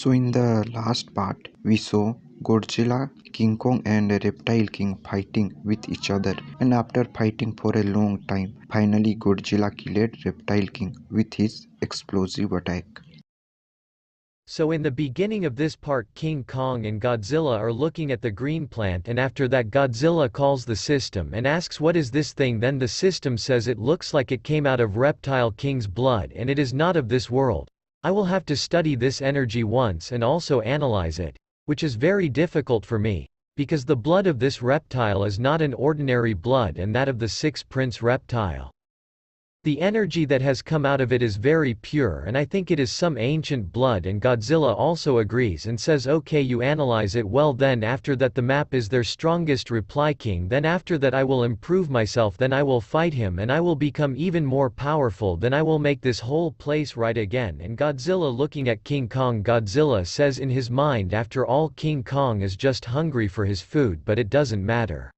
So in the last part, we saw Godzilla, King Kong and Reptile King fighting with each other, and after fighting for a long time, finally Godzilla killed Reptile King with his explosive attack. So in the beginning of this part King Kong and Godzilla are looking at the green plant, and after that Godzilla calls the system and asks what is this thing, then the system says it looks like it came out of Reptile King's blood and it is not of this world. I will have to study this energy once and also analyze it, which is very difficult for me, because the blood of this reptile is not an ordinary blood and that of the sixth prince reptile. The energy that has come out of it is very pure and I think it is some ancient blood, and Godzilla also agrees and says okay, you analyze it well, then after that the map is their strongest reply king, then after that I will improve myself, then I will fight him and I will become even more powerful, then I will make this whole place right again. And Godzilla looking at King Kong, Godzilla says in his mind, after all King Kong is just hungry for his food, but it doesn't matter.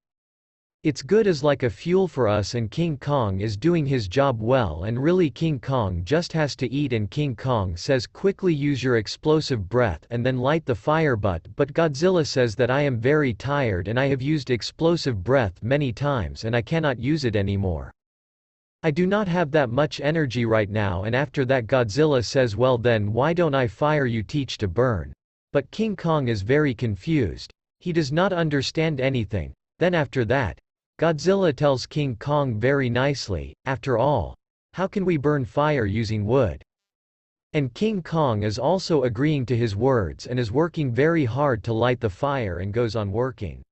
It's good as like a fuel for us, and King Kong is doing his job well, and really King Kong just has to eat. And King Kong says quickly use your explosive breath and then light the fire, but Godzilla says that I am very tired and I have used explosive breath many times and I cannot use it anymore. I do not have that much energy right now. And after that Godzilla says well then why don't I fire you, teach to burn. But King Kong is very confused. He does not understand anything. Then after that, Godzilla tells King Kong very nicely, after all, how can we burn fire using wood? And King Kong is also agreeing to his words and is working very hard to light the fire and goes on working.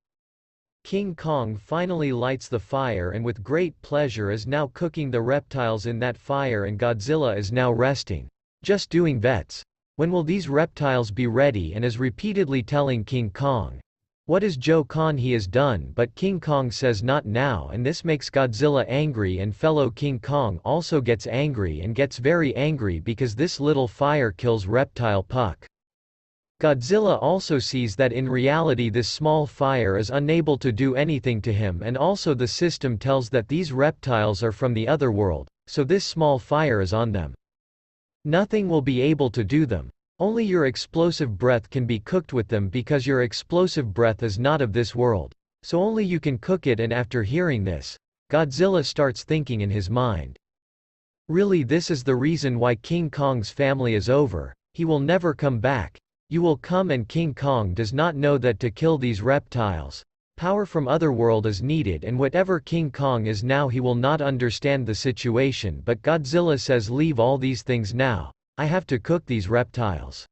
King Kong finally lights the fire and with great pleasure is now cooking the reptiles in that fire, and Godzilla is now resting, just doing vets. When will these reptiles be ready? And is repeatedly telling King Kong, what is Joe Khan he has done, but King Kong says not now, and this makes Godzilla angry, and fellow King Kong also gets angry and gets very angry because this little fire kills reptile Puck. Godzilla also sees that in reality this small fire is unable to do anything to him, and also the system tells that these reptiles are from the other world, so this small fire is on them. Nothing will be able to do them. Only your explosive breath can be cooked with them, because your explosive breath is not of this world. So only you can cook it. And after hearing this, Godzilla starts thinking in his mind. Really, this is the reason why King Kong's family is over. He will never come back. You will come, and King Kong does not know that to kill these reptiles, power from other world is needed, and whatever King Kong is now, he will not understand the situation. But Godzilla says leave all these things now. I have to cook these reptiles.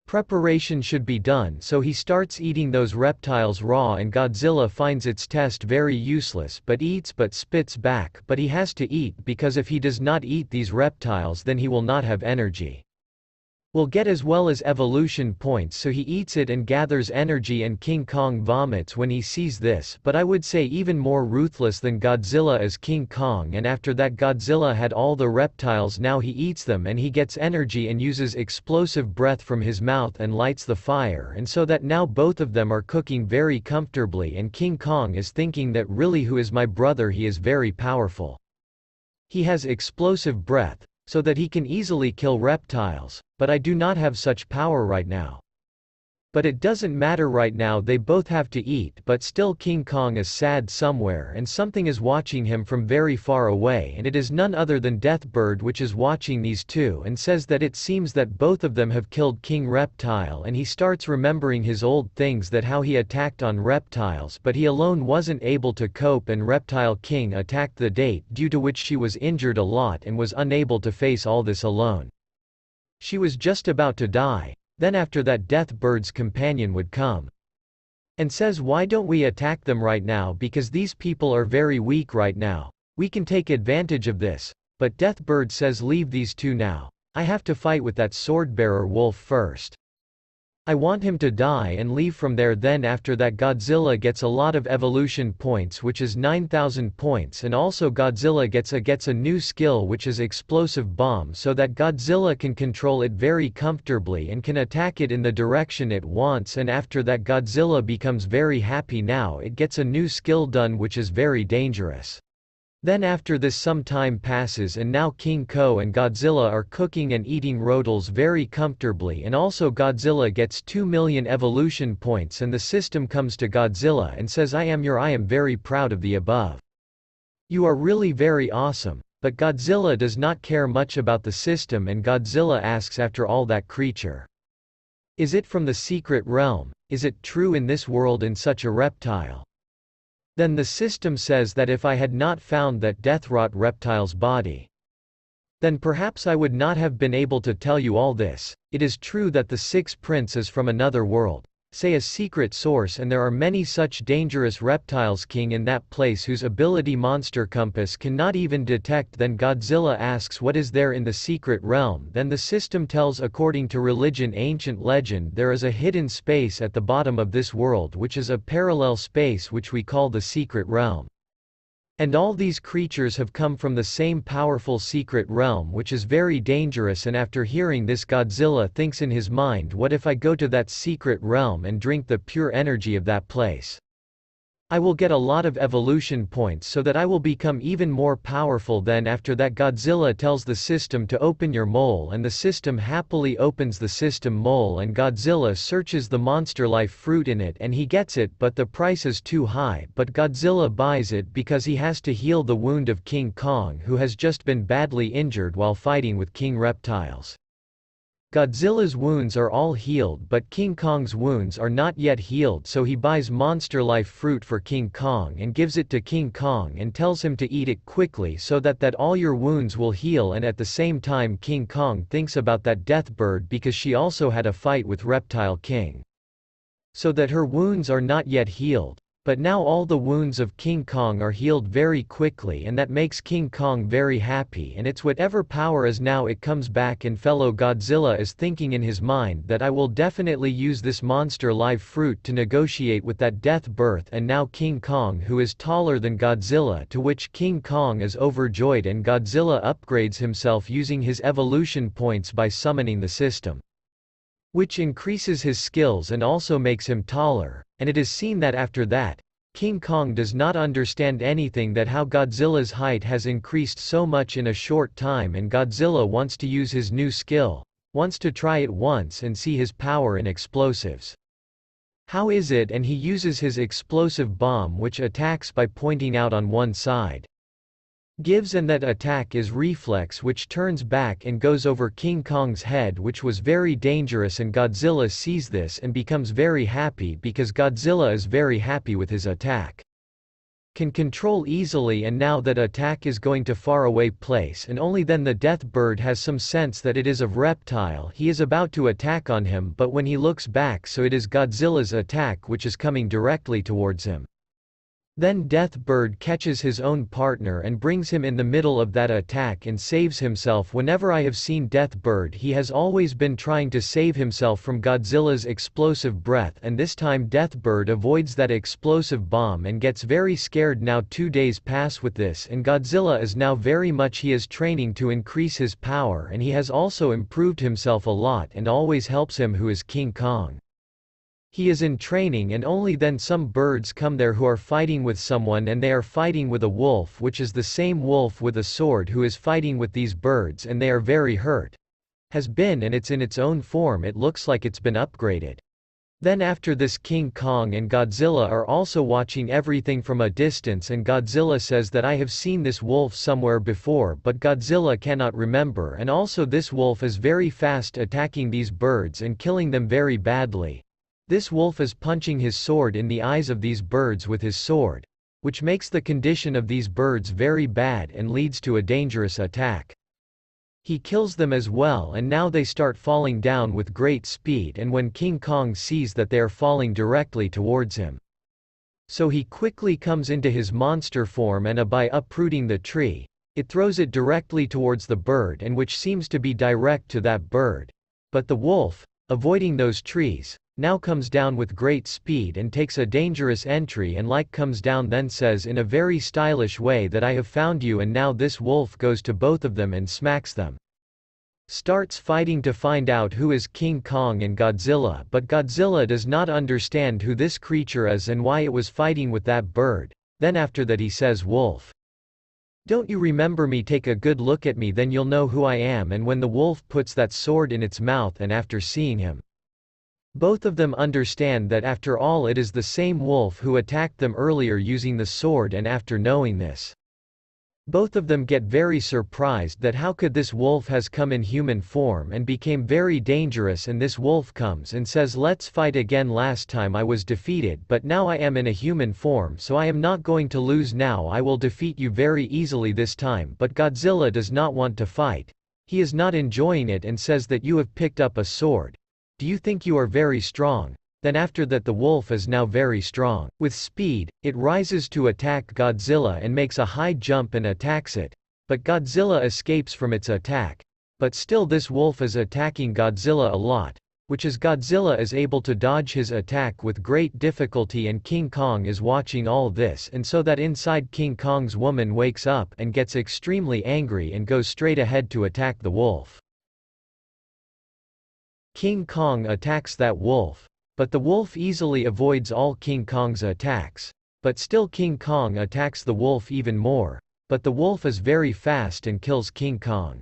Preparation should be done, so he starts eating those reptiles raw, and Godzilla finds its test very useless but eats but spits back, but he has to eat because if he does not eat these reptiles then he will not have energy. Will get as well as evolution points, so he eats it and gathers energy, and King Kong vomits when he sees this. But I would say even more ruthless than Godzilla is King Kong, and after that Godzilla had all the reptiles, now he eats them and he gets energy and uses explosive breath from his mouth and lights the fire, and so that now both of them are cooking very comfortably, and King Kong is thinking that really who is my brother, he is very powerful. He has explosive breath, so that he can easily kill reptiles, but I do not have such power right now. But it doesn't matter right now, they both have to eat, but still King Kong is sad somewhere, and something is watching him from very far away, and it is none other than Deathbird, which is watching these two and says that it seems that both of them have killed King Reptile, and he starts remembering his old things, that how he attacked on reptiles but he alone wasn't able to cope, and Reptile King attacked the date, due to which she was injured a lot and was unable to face all this alone. She was just about to die. Then after that Deathbird's companion would come and says why don't we attack them right now, because these people are very weak right now. We can take advantage of this. But Deathbird says leave these two now. I have to fight with that swordbearer wolf first. I want him to die and leave from there. Then after that Godzilla gets a lot of evolution points, which is 9,000 points, and also Godzilla gets a new skill, which is explosive bomb, so that Godzilla can control it very comfortably and can attack it in the direction it wants. And after that Godzilla becomes very happy, now it gets a new skill done, which is very dangerous. Then after this some time passes and now King Ko and Godzilla are cooking and eating rodals very comfortably, and also Godzilla gets 2 million evolution points, and the system comes to Godzilla and says, I am very proud of the above. You are really very awesome. But Godzilla does not care much about the system, and Godzilla asks after all that creature. Is it from the secret realm? Is it true in this world in such a reptile? Then the system says that if I had not found that death-rot reptile's body, then perhaps I would not have been able to tell you all this. It is true that the sixth prince is from another world, say a secret source, and there are many such dangerous reptiles king in that place whose ability Monster Compass cannot even detect. Then Godzilla asks what is there in the secret realm. Then the system tells according to religion, ancient legend, there is a hidden space at the bottom of this world which is a parallel space which we call the secret realm. And all these creatures have come from the same powerful secret realm which is very dangerous. And after hearing this, Godzilla thinks in his mind, what if I go to that secret realm and drink the pure energy of that place? I will get a lot of evolution points so that I will become even more powerful. Then after that Godzilla tells the system to open your mole, and the system happily opens the system mole, and Godzilla searches the monster life fruit in it and he gets it, but the price is too high. But Godzilla buys it because he has to heal the wound of King Kong, who has just been badly injured while fighting with King Reptiles. Godzilla's wounds are all healed, but King Kong's wounds are not yet healed, so he buys monster life fruit for King Kong and gives it to King Kong and tells him to eat it quickly so that all your wounds will heal. And at the same time King Kong thinks about that death bird because she also had a fight with Reptile King, so that her wounds are not yet healed. But now all the wounds of King Kong are healed very quickly, and that makes King Kong very happy, and it's whatever power is now it comes back. And fellow Godzilla is thinking in his mind that I will definitely use this monster live fruit to negotiate with that death birth. And now King Kong, who is taller than Godzilla, to which King Kong is overjoyed, and Godzilla upgrades himself using his evolution points by summoning the system, which increases his skills and also makes him taller. And it is seen that after that, King Kong does not understand anything, that how Godzilla's height has increased so much in a short time, and Godzilla wants to use his new skill, wants to try it once and see his power in explosives. How is it? And he uses his explosive bomb, which attacks by pointing out on one side. Gives, and that attack is reflex, which turns back and goes over King Kong's head, which was very dangerous. And Godzilla sees this and becomes very happy because Godzilla is very happy with his attack, can control easily, and now that attack is going to far away place, and only then the death bird has some sense that it is of reptile. He is about to attack on him, but when he looks back, so it is Godzilla's attack which is coming directly towards him. Then Death Bird catches his own partner and brings him in the middle of that attack and saves himself. Whenever I have seen Death Bird, he has always been trying to save himself from Godzilla's explosive breath, and this time Death Bird avoids that explosive bomb and gets very scared. Now 2 days pass with this, and Godzilla is now very much, he is training to increase his power, and he has also improved himself a lot and always helps him who is King Kong. He is in training, and only then some birds come there who are fighting with someone, and they are fighting with a wolf, which is the same wolf with a sword who is fighting with these birds, and they are very hurt. Has been, and it's in its own form, it looks like it's been upgraded. Then after this King Kong and Godzilla are also watching everything from a distance, and Godzilla says that I have seen this wolf somewhere before, but Godzilla cannot remember, and also this wolf is very fast attacking these birds and killing them very badly. This wolf is punching his sword in the eyes of these birds with his sword, which makes the condition of these birds very bad and leads to a dangerous attack. He kills them as well, and now they start falling down with great speed, and when King Kong sees that they are falling directly towards him, so he quickly comes into his monster form, and by uprooting the tree, it throws it directly towards the bird, and which seems to be direct to that bird. But the wolf, avoiding those trees, now comes down with great speed and takes a dangerous entry, and comes down, then says in a very stylish way that I have found you. And now this wolf goes to both of them and smacks them. Starts fighting to find out who is King Kong and Godzilla, but Godzilla does not understand who this creature is and why it was fighting with that bird. Then after that he says wolf. Don't you remember me? Take a good look at me, then you'll know who I am. And when the wolf puts that sword in its mouth, and after seeing him, both of them understand that after all it is the same wolf who attacked them earlier using the sword, and after knowing this, both of them get very surprised that how could this wolf has come in human form and became very dangerous, and this wolf comes and says, let's fight again. Last time I was defeated, but now I am in a human form, so I am not going to lose now. I will defeat you very easily this time. But Godzilla does not want to fight. He is not enjoying it and says that you have picked up a sword. Do you think you are very strong? Then after that the wolf is now very strong. With speed, it rises to attack Godzilla and makes a high jump and attacks it. But Godzilla escapes from its attack. But still this wolf is attacking Godzilla a lot, which is Godzilla is able to dodge his attack with great difficulty, and King Kong is watching all this, and so that inside King Kong's woman wakes up and gets extremely angry and goes straight ahead to attack the wolf. King Kong attacks that wolf. But the wolf easily avoids all King Kong's attacks. But still King Kong attacks the wolf even more. But the wolf is very fast and kills King Kong.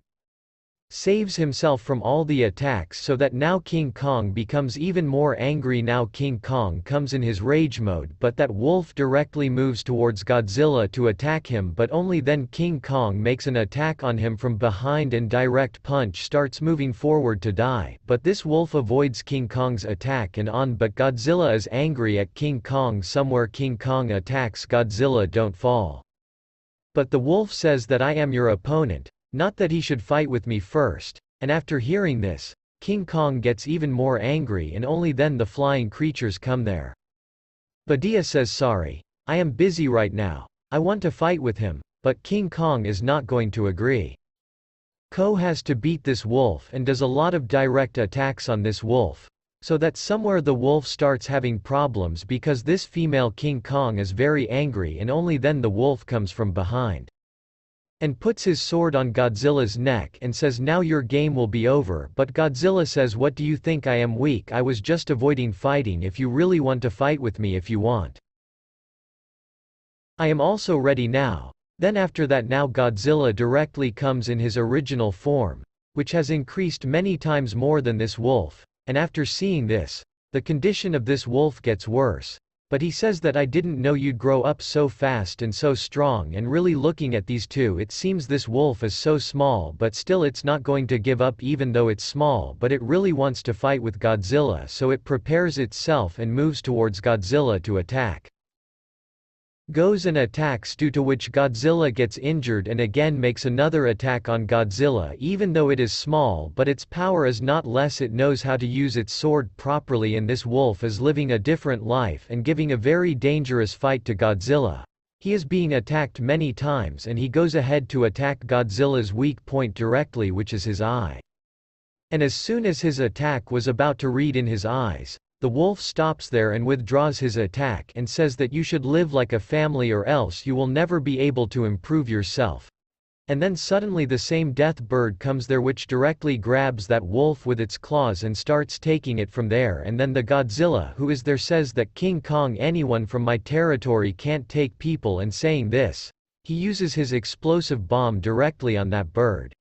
Saves himself from all the attacks, so that now King Kong becomes even more angry. Now King Kong comes in his rage mode, but that wolf directly moves towards Godzilla to attack him, but only then King Kong makes an attack on him from behind and direct punch starts moving forward to die. But this wolf avoids King Kong's attack and on, but Godzilla is angry at King Kong. Somewhere King Kong attacks Godzilla, don't fall. But the wolf says that I am your opponent. Not that he should fight with me first. And after hearing this, King Kong gets even more angry, and only then the flying creatures come there. Badia says, sorry, I am busy right now. I want to fight with him, but King Kong is not going to agree. Ko has to beat this wolf and does a lot of direct attacks on this wolf, so that somewhere the wolf starts having problems because this female King Kong is very angry, and only then the wolf comes from behind and puts his sword on Godzilla's neck and says, now your game will be over. But Godzilla says, what do you think? I am weak. I was just avoiding fighting. If you really want to fight with me, if you want, I am also ready now. Then after that now Godzilla directly comes in his original form, which has increased many times more than this wolf, and after seeing this, the condition of this wolf gets worse. But he says that I didn't know you'd grow up so fast and so strong, and really looking at these two it seems this wolf is so small, but still it's not going to give up even though it's small, but it really wants to fight with Godzilla, so it prepares itself and moves towards Godzilla to attack. Goes and attacks, due to which Godzilla gets injured and again makes another attack on Godzilla. Even though it is small, but its power is not less. It knows how to use its sword properly, and this wolf is living a different life and giving a very dangerous fight to Godzilla. He is being attacked many times and he goes ahead to attack Godzilla's weak point directly, which is his eye. And as soon as his attack was about to read in his eyes, the wolf stops there and withdraws his attack and says that you should live like a family or else you will never be able to improve yourself. And then suddenly the same death bird comes there, which directly grabs that wolf with its claws and starts taking it from there. And then the Godzilla who is there says that King Kong, anyone from my territory can't take people, and saying this, he uses his explosive bomb directly on that bird.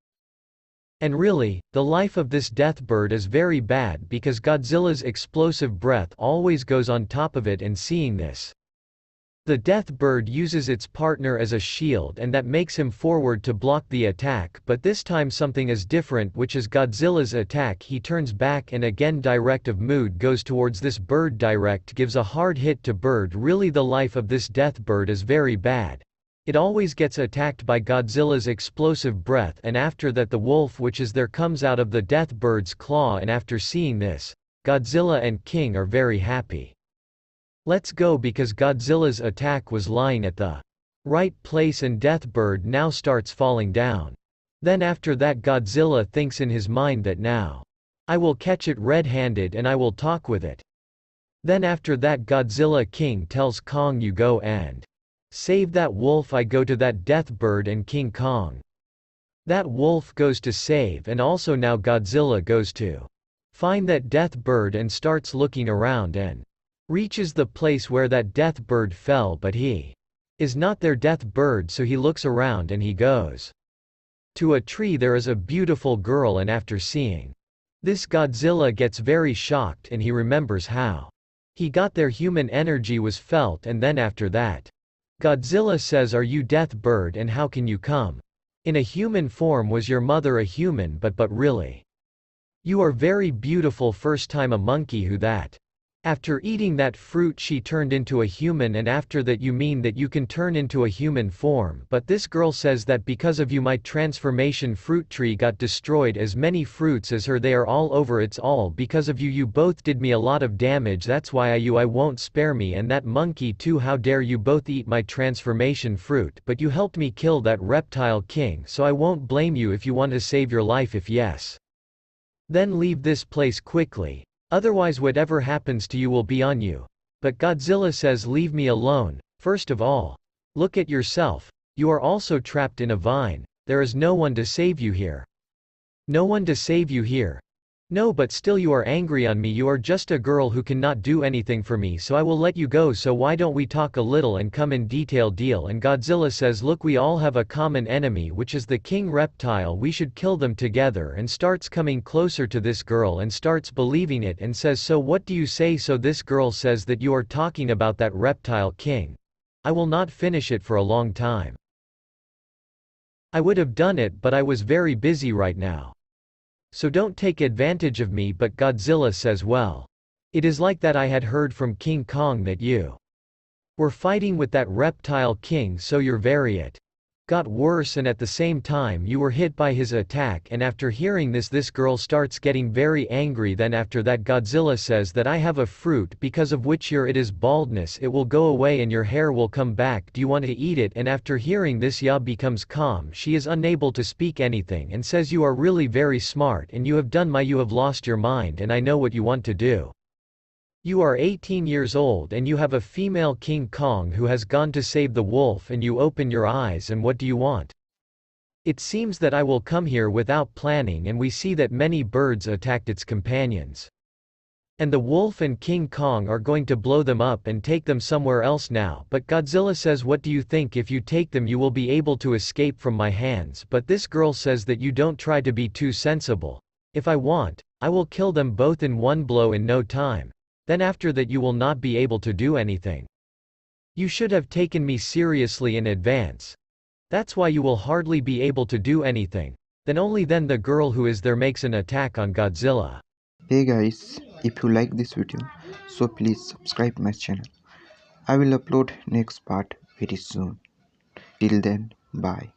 And really, the life of this death bird is very bad because Godzilla's explosive breath always goes on top of it, and seeing this, the death bird uses its partner as a shield, and that makes him forward to block the attack. But this time something is different, which is Godzilla's attack. He turns back and again direct of mood goes towards this bird, direct gives a hard hit to bird. Really the life of this death bird is very bad. It always gets attacked by Godzilla's explosive breath, and after that the wolf which is there comes out of the death bird's claw, and after seeing this, Godzilla and King are very happy. Let's go, because Godzilla's attack was lying at the right place and death bird now starts falling down. Then after that Godzilla thinks in his mind that now I will catch it red-handed and I will talk with it. Then after that Godzilla King tells Kong, you go and save that wolf. I go to that death bird and King Kong. That wolf goes to save, and also now Godzilla goes to find that death bird and starts looking around and reaches the place where that death bird fell, but he Is not there death bird? So he looks around and he goes to a tree. There is a beautiful girl, and after seeing this, Godzilla gets very shocked and he remembers how he got there. Human energy was felt, and then after that, Godzilla says, "Are you death bird, and how can you come in a human form? Was your mother a human? But really, you are very beautiful. First time a monkey who that after eating that fruit she turned into a human, and after that you mean that you can turn into a human form. But this girl says that because of you my transformation fruit tree got destroyed, as many fruits as her, they are all over, it's all because of you. You both did me a lot of damage, that's why I won't spare me, and that monkey too. How dare you both eat my transformation fruit? But you helped me kill that reptile king, so I won't blame you if you want to save your life. If yes, then leave this place quickly. Otherwise whatever happens to you will be on you." But Godzilla says, "Leave me alone. First of all, look at yourself. You are also trapped in a vine. There is no one to save you here. No one to save you here. No, but still you are angry on me. You are just a girl who cannot do anything for me, so I will let you go. So why don't we talk a little and come in detail deal?" And Godzilla says, "Look, we all have a common enemy, which is the king reptile. We should kill them together," and starts coming closer to this girl and starts believing it and says, "So what do you say?" So this girl says that you are talking about that reptile king. I will not finish it for a long time. I would have done it, but I was very busy right now. So don't take advantage of me. But Godzilla says, "Well, it is like that. I had heard from King Kong that you were fighting with that reptile king, so your very it got worse, and at the same time you were hit by his attack." And after hearing this girl starts getting very angry. Then after that Godzilla says that I have a fruit because of which your it is baldness, it will go away and your hair will come back. Do you want to eat it? And after hearing this, Ya becomes calm. She is unable to speak anything and says, "You are really very smart, and you have lost your mind, and I know what you want to do. You are 18 years old and you have a female King Kong who has gone to save the wolf, and you open your eyes, and what do you want? It seems that I will come here without planning, and we see that many birds attacked its companions. And the wolf and King Kong are going to blow them up and take them somewhere else now." But Godzilla says, "What do you think? If you take them you will be able to escape from my hands." But this girl says that you don't try to be too sensible. If I want, I will kill them both in one blow in no time. Then after that you will not be able to do anything. You should have taken me seriously in advance. That's why you will hardly be able to do anything. Then only then the girl who is there makes an attack on Godzilla. Hey guys, if you like this video, so please subscribe my channel. I will upload next part very soon. Till then, bye.